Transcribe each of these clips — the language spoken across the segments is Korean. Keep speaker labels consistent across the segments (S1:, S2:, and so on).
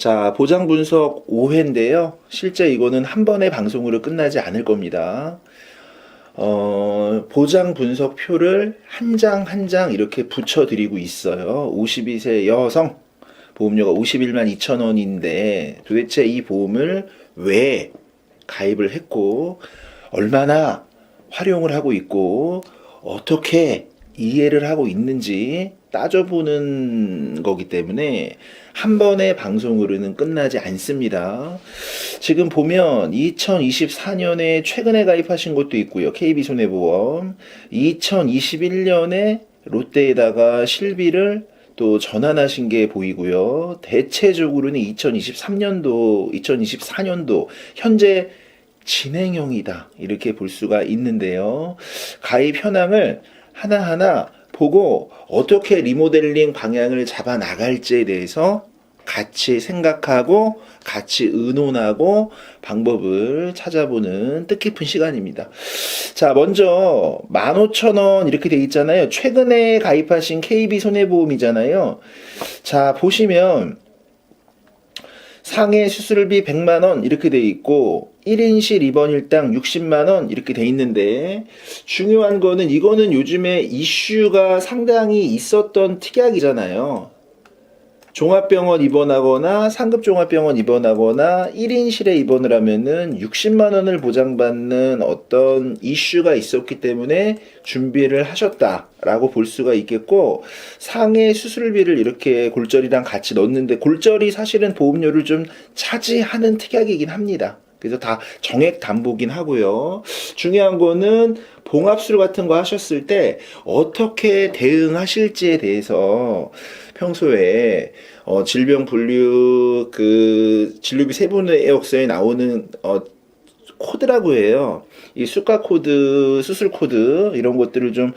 S1: 자, 보장 분석 5회인데요. 실제 이거는 한 번의 방송으로 끝나지 않을 겁니다. 보장 분석 표를 한 장 한 장 이렇게 붙여드리고 있어요. 52세 여성, 보험료가 51만 2천 원인데 도대체 이 보험을 왜 가입을 했고, 얼마나 활용을 하고 있고, 어떻게 이해를 하고 있는지 따져보는 거기 때문에 한 번의 방송으로는 끝나지 않습니다. 지금 보면 2024년에 최근에 가입하신 것도 있고요. KB손해보험. 2021년에 롯데에다가 실비를 또 전환하신 게 보이고요. 대체적으로는 2023년도, 2024년도 현재 진행형이다, 이렇게 볼 수가 있는데요. 가입 현황을 하나하나 보고 어떻게 리모델링 방향을 잡아 나갈지에 대해서 같이 생각하고 같이 의논하고 방법을 찾아보는 뜻깊은 시간입니다. 자, 먼저 15,000원 이렇게 돼 있잖아요. 최근에 가입하신 KB손해보험이잖아요. 자, 보시면 상해 수술비 100만원 이렇게 돼 있고 1인실 입원일당 60만원 이렇게 돼 있는데, 중요한 거는 이거는 요즘에 이슈가 상당히 있었던 특약이잖아요. 종합병원 입원하거나 상급종합병원 입원하거나 1인실에 입원을 하면은 60만원을 보장받는 어떤 이슈가 있었기 때문에 준비를 하셨다라고 볼 수가 있겠고, 상해 수술비를 이렇게 골절이랑 같이 넣는데, 골절이 사실은 보험료를 좀 차지하는 특약이긴 합니다. 그래서 다 정액 담보긴 하고요. 중요한 거는 봉합술 같은 거 하셨을 때 어떻게 대응하실지에 대해서 평소에 질병 분류 진료비 세분의 애역서에 나오는 코드라고 해요. 이 수가 코드, 수술 코드 이런 것들을 좀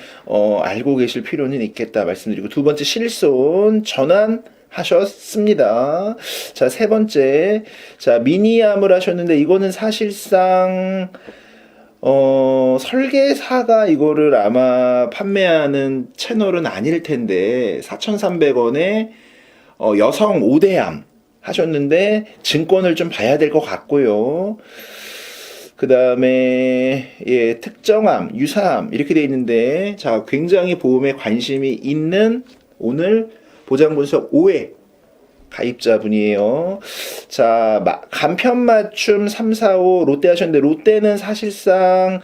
S1: 알고 계실 필요는 있겠다 말씀드리고, 두 번째 실손 전환 하셨습니다. 자, 세 번째, 자, 미니암을 하셨는데 이거는 사실상 설계사가 이거를 아마 판매하는 채널은 아닐 텐데 4,300원에 여성 5대암 하셨는데 증권을 좀 봐야 될 것 같고요. 그 다음에 특정암, 유사암 이렇게 돼 있는데, 자, 굉장히 보험에 관심이 있는 오늘 보장 분석 5회 가입자분이에요. 자, 간편 맞춤 3, 4, 5 롯데 하셨는데, 롯데는 사실상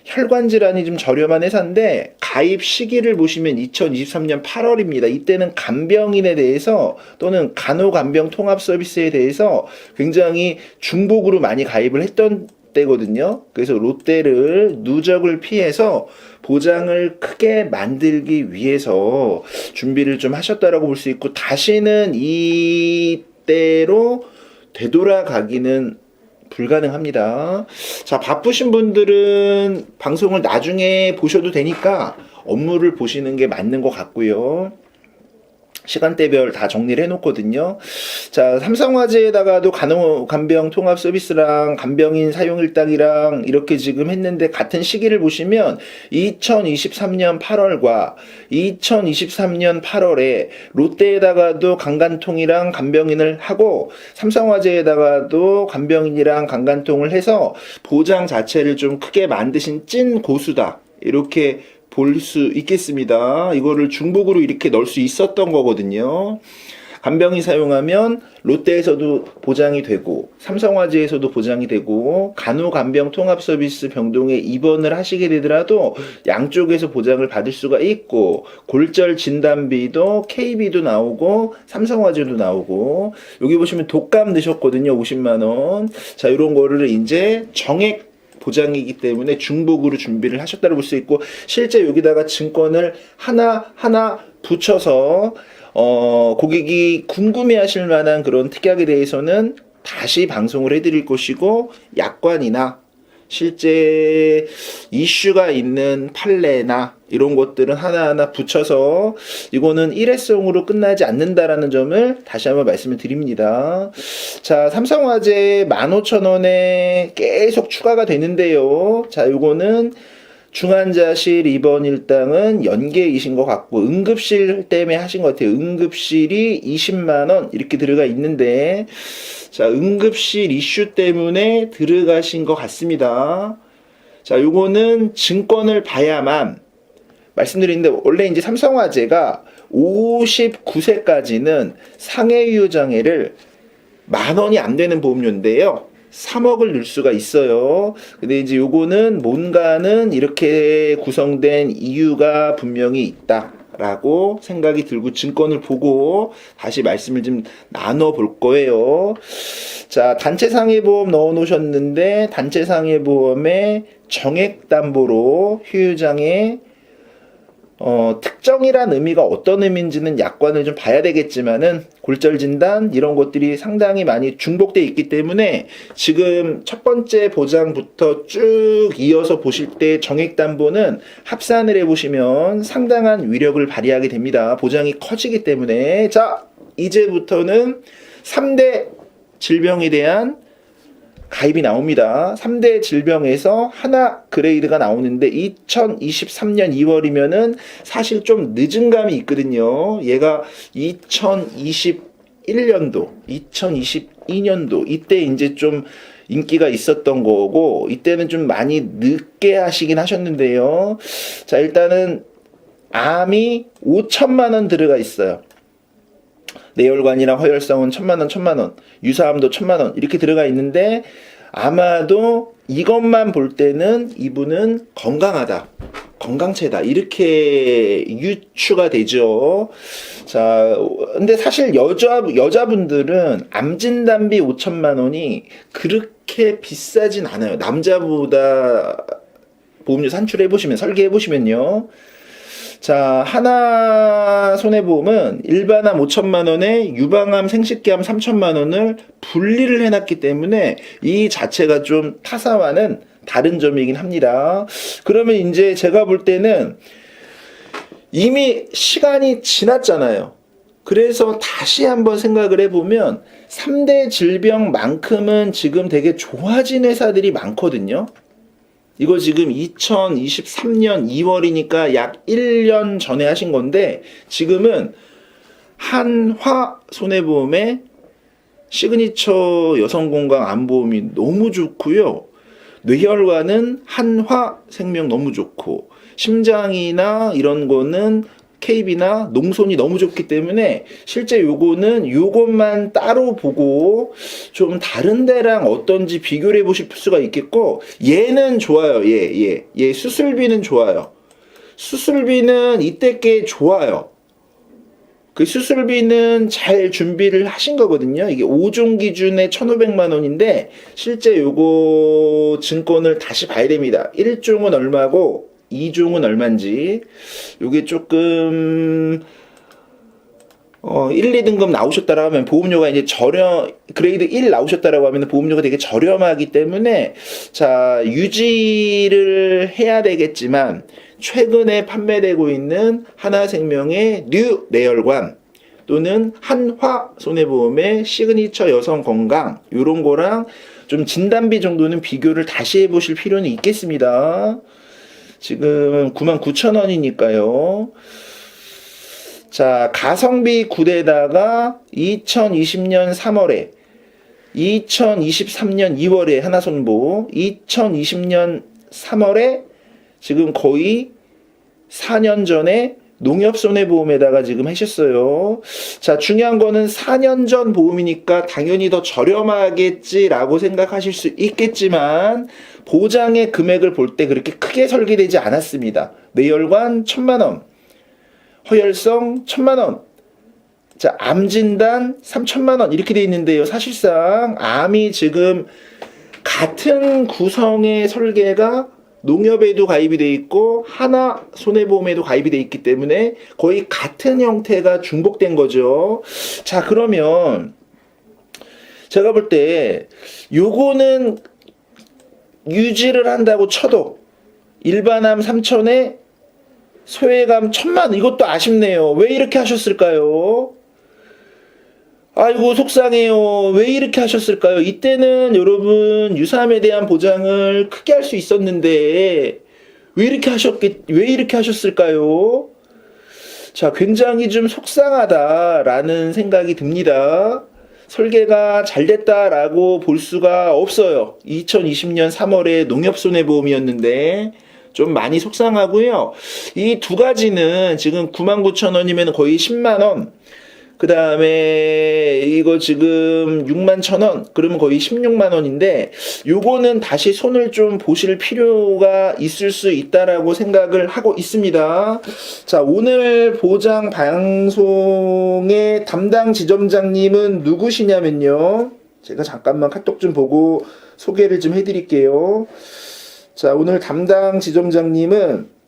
S1: 혈관 질환이 좀 저렴한 회사인데 가입 시기를 보시면 2023년 8월입니다. 이때는 간병인에 대해서 또는 간호간병 통합 서비스에 대해서 굉장히 중복으로 많이 가입을 했던 때거든요. 그래서 롯데를 누적을 피해서 보장을 크게 만들기 위해서 준비를 좀 하셨다라고 볼 수 있고, 다시는 이때로 되돌아가기는 불가능합니다. 자, 바쁘신 분들은 방송을 나중에 보셔도 되니까 업무를 보시는 게 맞는 것 같고요. 시간대별 다 정리를 해놓거든요. 자, 삼성화재에다가도 간병 통합 서비스랑 간병인 사용일당이랑 이렇게 지금 했는데, 같은 시기를 보시면 2023년 8월과 2023년 8월에 롯데에다가도 간간통이랑 간병인을 하고 삼성화재에다가도 간병인이랑 간간통을 해서 보장 자체를 좀 크게 만드신 찐 고수다, 이렇게 볼 수 있겠습니다. 이거를 중복으로 이렇게 넣을 수 있었던 거거든요. 간병인 사용하면 롯데에서도 보장이 되고 삼성화재에서도 보장이 되고, 간호간병 통합서비스 병동에 입원을 하시게 되더라도 양쪽에서 보장을 받을 수가 있고, 골절 진단비도 KB도 나오고 삼성화재도 나오고, 여기 보시면 독감 드셨거든요. 50만원. 자, 이런 거를 이제 정액 보장이기 때문에 중복으로 준비를 하셨다고 볼 수 있고, 실제 여기다가 증권을 하나하나 붙여서 고객이 궁금해하실 만한 그런 특약에 대해서는 다시 방송을 해드릴 것이고, 약관이나 실제 이슈가 있는 판례나 이런 것들은 하나하나 붙여서 이거는 일회성으로 끝나지 않는다라는 점을 다시 한번 말씀을 드립니다. 자, 삼성화재 15,000원에 계속 추가가 되는데요. 자, 이거는 중환자실 입원 일당은 연계이신 것 같고 응급실 때문에 하신 것 같아요. 응급실이 20만 원 이렇게 들어가 있는데 자, 응급실 이슈 때문에 들어가신 것 같습니다. 자, 요거는 증권을 봐야만 말씀드리는데 원래 이제 삼성화재가 59세까지는 상해유장애를 10,000원이 안 되는 보험료인데요. 3억을 넣을 수가 있어요. 근데 이제 요거는 뭔가는 이렇게 구성된 이유가 분명히 있다라고 생각이 들고 증권을 보고 다시 말씀을 좀 나눠 볼 거예요. 자, 단체상해보험 넣어 놓으셨는데 단체상해보험에 정액담보로 휴유장애 특정이란 의미가 어떤 의미인지는 약관을 좀 봐야 되겠지만은 골절 진단 이런 것들이 상당히 많이 중복돼 있기 때문에 지금 첫 번째 보장부터 쭉 이어서 보실 때 정액담보는 합산을 해보시면 상당한 위력을 발휘하게 됩니다. 보장이 커지기 때문에 자, 이제부터는 3대 질병에 대한 가입이 나옵니다. 3대 질병에서 하나 그레이드가 나오는데 2023년 2월이면은 사실 좀 늦은 감이 있거든요. 얘가 2021년도, 2022년도 이때 이제 좀 인기가 있었던 거고 이때는 좀 많이 늦게 하시긴 하셨는데요. 자, 일단은 암이 5천만 원 들어가 있어요. 뇌혈관이랑 허혈성은 1,000만 원, 유사암도 1,000만 원 이렇게 들어가 있는데 아마도 이것만 볼 때는 이분은 건강하다, 건강체다 이렇게 유추가 되죠. 자, 근데 사실 여자분들은 암진단비 5천만 원이 그렇게 비싸진 않아요. 남자보다 보험료 산출해 보시면 설계해 보시면요. 자, 하나 손해보험은 일반암 5천만 원에 유방암, 생식기암 3천만 원을 분리를 해놨기 때문에 이 자체가 좀 타사와는 다른 점이긴 합니다. 그러면 이제 제가 볼 때는 이미 시간이 지났잖아요. 그래서 다시 한번 생각을 해보면 3대 질병만큼은 지금 되게 좋아진 회사들이 많거든요. 이거 지금 2023년 2월이니까 약 1년 전에 하신 건데 지금은 한화 손해보험의 시그니처 여성건강 암보험이 너무 좋고요. 뇌혈관은 한화생명 너무 좋고 심장이나 이런 거는 KB나 농손이 너무 좋기 때문에 실제 요거는 요것만 따로 보고 좀 다른 데랑 어떤지 비교를 해보실 수가 있겠고 얘는 좋아요. 얘 수술비는 좋아요. 수술비는 이때 꽤 좋아요. 그 수술비는 잘 준비를 하신 거거든요. 이게 5종 기준에 1,500만 원인데 실제 요거 증권을 다시 봐야 됩니다. 1종은 얼마고 2종은 얼마인지 요게 조금 1, 2등급 나오셨다라고 하면 보험료가 이제 그레이드 1 나오셨다라고 하면 보험료가 되게 저렴하기 때문에 자, 유지를 해야 되겠지만 최근에 판매되고 있는 하나생명의 뉴 뇌혈관 또는 한화 손해보험의 시그니처 여성 건강 요런 거랑 좀 진단비 정도는 비교를 다시 해보실 필요는 있겠습니다. 지금 99,000원이니까요. 자, 가성비 9대다가 2020년 3월에 2023년 2월에 하나손보 2020년 3월에 지금 거의 4년 전에 농협손해보험에다가 지금 하셨어요. 자, 중요한 거는 4년 전 보험이니까 당연히 더 저렴하겠지라고 생각하실 수 있겠지만 보장의 금액을 볼 때 그렇게 크게 설계되지 않았습니다. 뇌혈관 1,000만 원, 허혈성 1,000만 원, 자, 암진단 3,000만 원 이렇게 돼 있는데요. 사실상 암이 지금 같은 구성의 설계가 농협에도 가입이 돼 있고 하나 손해보험에도 가입이 돼 있기 때문에 거의 같은 형태가 중복된 거죠. 자, 그러면 제가 볼 때 요거는 유지를 한다고 쳐도 일반암 3,000에 소외감 1,000만 이것도 아쉽네요. 왜 이렇게 하셨을까요? 아이고 속상해요. 왜 이렇게 하셨을까요? 이때는 여러분 유사암에 대한 보장을 크게 할 수 있었는데 왜 이렇게 하셨을까요? 자, 굉장히 좀 속상하다라는 생각이 듭니다. 설계가 잘 됐다라고 볼 수가 없어요. 2020년 3월에 농협손해보험이었는데 좀 많이 속상하고요. 이 두 가지는 지금 99,000원이면 거의 10만원. 그 다음에 이거 지금 61,000원 그러면 거의 16만원인데 요거는 다시 손을 좀 보실 필요가 있을 수 있다라고 생각을 하고 있습니다. 자, 오늘 보장 방송의 담당 지점장님은 누구시냐면요, 제가 잠깐만 카톡 좀 보고 소개를 좀 해드릴게요. 자, 오늘 담당 지점장님은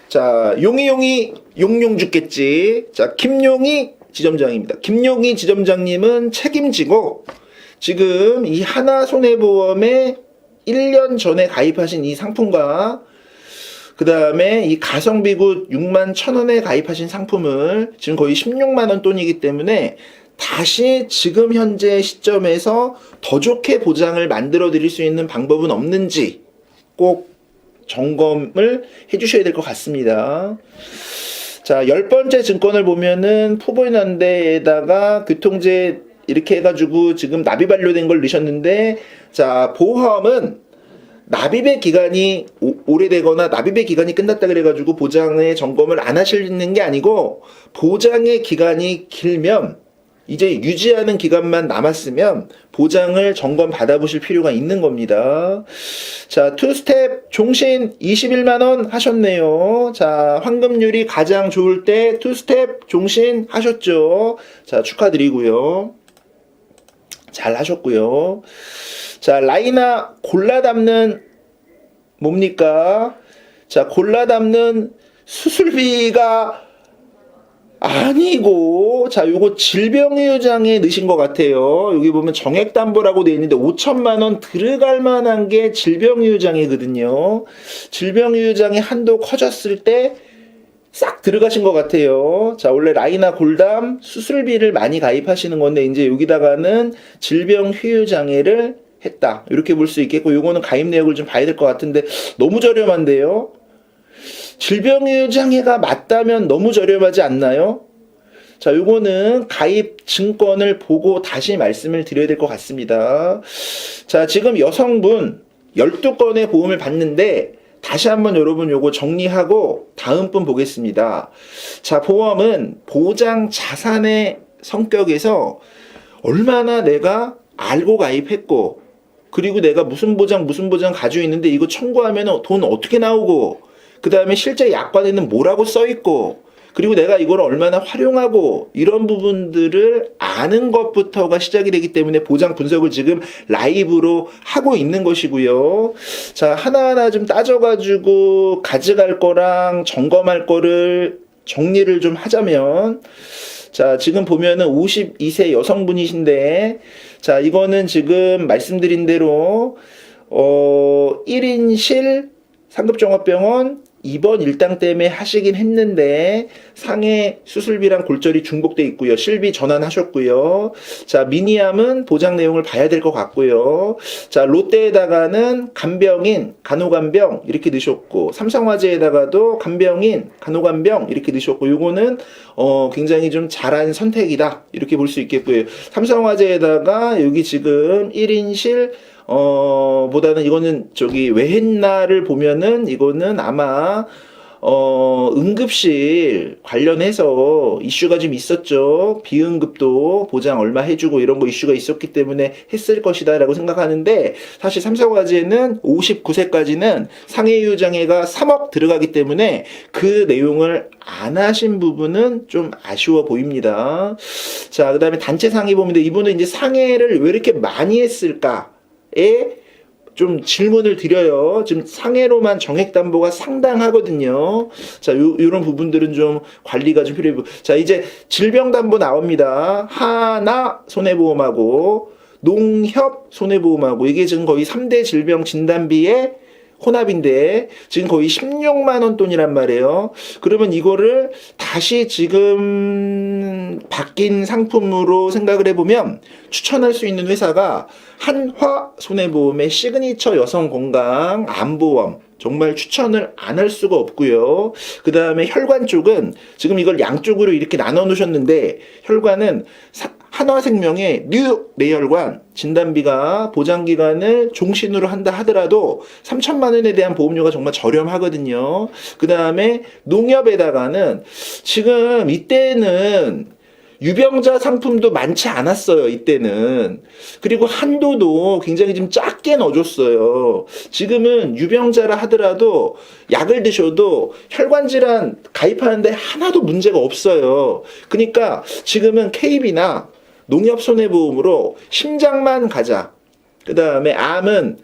S1: 자, 용이 용용 죽겠지. 자, 김용희 지점장입니다. 김용희 지점장님은 책임지고 지금 이 하나손해보험에 1년 전에 가입하신 이 상품과 그 다음에 이 가성비굿 61,000원에 가입하신 상품을 지금 거의 16만원 돈이기 때문에 다시 지금 현재 시점에서 더 좋게 보장을 만들어 드릴 수 있는 방법은 없는지 꼭 점검을 해주셔야 될 것 같습니다. 자, 10번째 증권을 보면은 푸보인한데에다가 교통제 이렇게 해가지고 지금 납입 완료된 걸 넣으셨는데, 자, 보험은 납입의 기간이 오래되거나 납입의 기간이 끝났다 그래가지고 보장의 점검을 안 하시는 게 아니고, 보장의 기간이 길면 이제 유지하는 기간만 남았으면 보장을 점검 받아보실 필요가 있는 겁니다. 자, 투스텝 종신 21만원 하셨네요. 자, 환급률이 가장 좋을 때 투스텝 종신 하셨죠. 자, 축하드리고요. 잘 하셨고요. 자, 라이나 골라 담는 뭡니까? 자, 골라 담는 수술비가 아니고, 자, 요거 질병유장에 넣으신 것 같아요. 여기 보면 정액담보라고 되어 있는데 5천만원 들어갈 만한 게 질병유장이거든요. 질병유장의 한도 커졌을 때 싹 들어가신 것 같아요. 자, 원래 라이나 골담 수술비를 많이 가입하시는 건데 이제 여기다가는 질병휴유장애를 했다, 이렇게 볼 수 있겠고, 요거는 가입 내역을 좀 봐야 될 것 같은데 너무 저렴한데요. 질병유장애가 맞다면 너무 저렴하지 않나요? 자, 요거는 가입 증권을 보고 다시 말씀을 드려야 될 것 같습니다. 자, 지금 여성분 12건의 보험을 받는데 다시 한번 여러분 요거 정리하고 다음 분 보겠습니다. 자, 보험은 보장 자산의 성격에서 얼마나 내가 알고 가입했고, 그리고 내가 무슨 보장 가지고 있는데 이거 청구하면 돈 어떻게 나오고, 그 다음에 실제 약관에는 뭐라고 써있고, 그리고 내가 이걸 얼마나 활용하고, 이런 부분들을 아는 것부터가 시작이 되기 때문에 보장 분석을 지금 라이브로 하고 있는 것이고요. 자, 하나하나 좀 따져가지고 가져갈 거랑 점검할 거를 정리를 좀 하자면, 자, 지금 보면은 52세 여성분이신데, 자, 이거는 지금 말씀드린 대로 1인실 상급종합병원 입원 일당 때문에 하시긴 했는데 상해 수술비랑 골절이 중복돼 있고요. 실비 전환하셨고요. 자, 미니암은 보장 내용을 봐야 될 것 같고요. 자, 롯데에다가는 간병인, 간호간병 이렇게 넣으셨고, 삼성화재에다가도 간병인, 간호간병 이렇게 넣으셨고, 요거는 굉장히 좀 잘한 선택이다, 이렇게 볼 수 있겠고요. 삼성화재에다가 여기 지금 1인실 보다는 이거는 저기 왜 했나를 보면은 이거는 아마 응급실 관련해서 이슈가 좀 있었죠. 비응급도 보장 얼마 해주고 이런 거 이슈가 있었기 때문에 했을 것이다 라고 생각하는데, 사실 삼성화재는 59세까지는 상해유장애가 3억 들어가기 때문에 그 내용을 안 하신 부분은 좀 아쉬워 보입니다. 자, 그 다음에 단체 상해 보면 이분은 이제 상해를 왜 이렇게 많이 했을까 에 좀 질문을 드려요. 지금 상해로만 정액담보가 상당하거든요. 자, 요런 부분들은 좀 관리가 좀 필요해. 자, 이제 질병담보 나옵니다. 하나 손해보험하고 농협 손해보험하고, 이게 지금 거의 3대 질병 진단비의 혼합인데 지금 거의 16만 원 돈이란 말이에요. 그러면 이거를 다시 지금 바뀐 상품으로 생각을 해보면 추천할 수 있는 회사가 한화 손해보험의 시그니처 여성건강 안보험, 정말 추천을 안 할 수가 없고요. 그 다음에 혈관 쪽은 지금 이걸 양쪽으로 이렇게 나눠 놓으셨는데 혈관은 한화생명의 뉴 뇌혈관 진단비가 보장기간을 종신으로 한다 하더라도 3천만 원에 대한 보험료가 정말 저렴하거든요. 그 다음에 농협에다가는 지금 이때는 유병자 상품도 많지 않았어요, 이때는. 그리고 한도도 굉장히 좀 작게 넣어줬어요. 지금은 유병자라 하더라도 약을 드셔도 혈관질환 가입하는데 하나도 문제가 없어요. 그러니까 지금은 KB나 농협손해보험으로 심장만 가자. 그 다음에 암은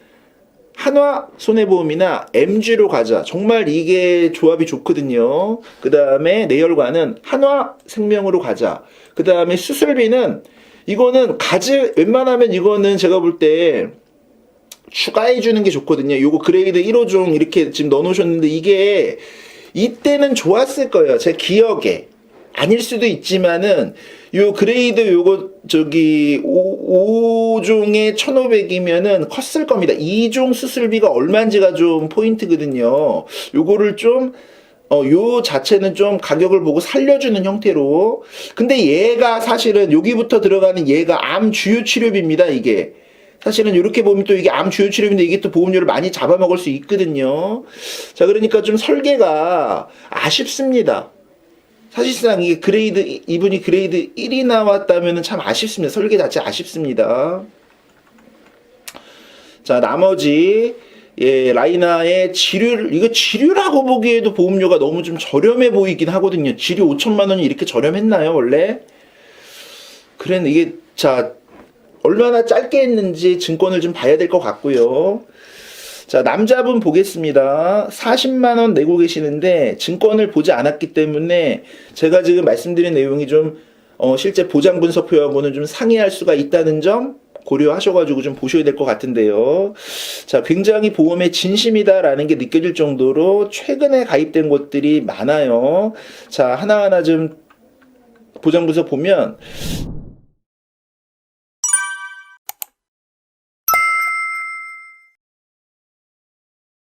S1: 한화 손해보험이나 MG로 가자. 정말 이게 조합이 좋거든요. 그 다음에 뇌혈관은 한화 생명으로 가자. 그 다음에 수술비는 이거는 웬만하면 이거는 제가 볼 때 추가해 주는 게 좋거든요. 요거 그레이드 1호종 이렇게 지금 넣어 놓으셨는데 이게 이때는 좋았을 거예요. 제 기억에. 아닐 수도 있지만은 요 그레이드 요거 저기 5종에 1,500이면은 컸을 겁니다. 2종 수술비가 얼마인지가 좀 포인트거든요. 요거를 좀 요 자체는 좀 가격을 보고 살려주는 형태로. 근데 얘가 사실은 여기부터 들어가는 얘가 암 주요 치료비입니다. 이게 사실은 이렇게 보면 또 이게 암 주요 치료비인데 이게 또 보험료를 많이 잡아먹을 수 있거든요. 자, 그러니까 좀 설계가 아쉽습니다. 사실상 이게 이분이 그레이드 1이 나왔다면 참 아쉽습니다. 설계 자체 아쉽습니다. 자, 나머지, 라이나의 이거 지류라고 보기에도 보험료가 너무 좀 저렴해 보이긴 하거든요. 지류 5천만 원이 이렇게 저렴했나요, 원래? 그랬는데 이게, 자, 얼마나 짧게 했는지 증권을 좀 봐야 될 것 같고요. 자, 남자분 보겠습니다. 40만 원 내고 계시는데 증권을 보지 않았기 때문에 제가 지금 말씀드린 내용이 좀 실제 보장 분석표하고는 좀 상이할 수가 있다는 점 고려하셔가지고 좀 보셔야 될 것 같은데요. 자, 굉장히 보험에 진심이다라는 게 느껴질 정도로 최근에 가입된 곳들이 많아요. 자, 하나하나 좀 보장 분석 보면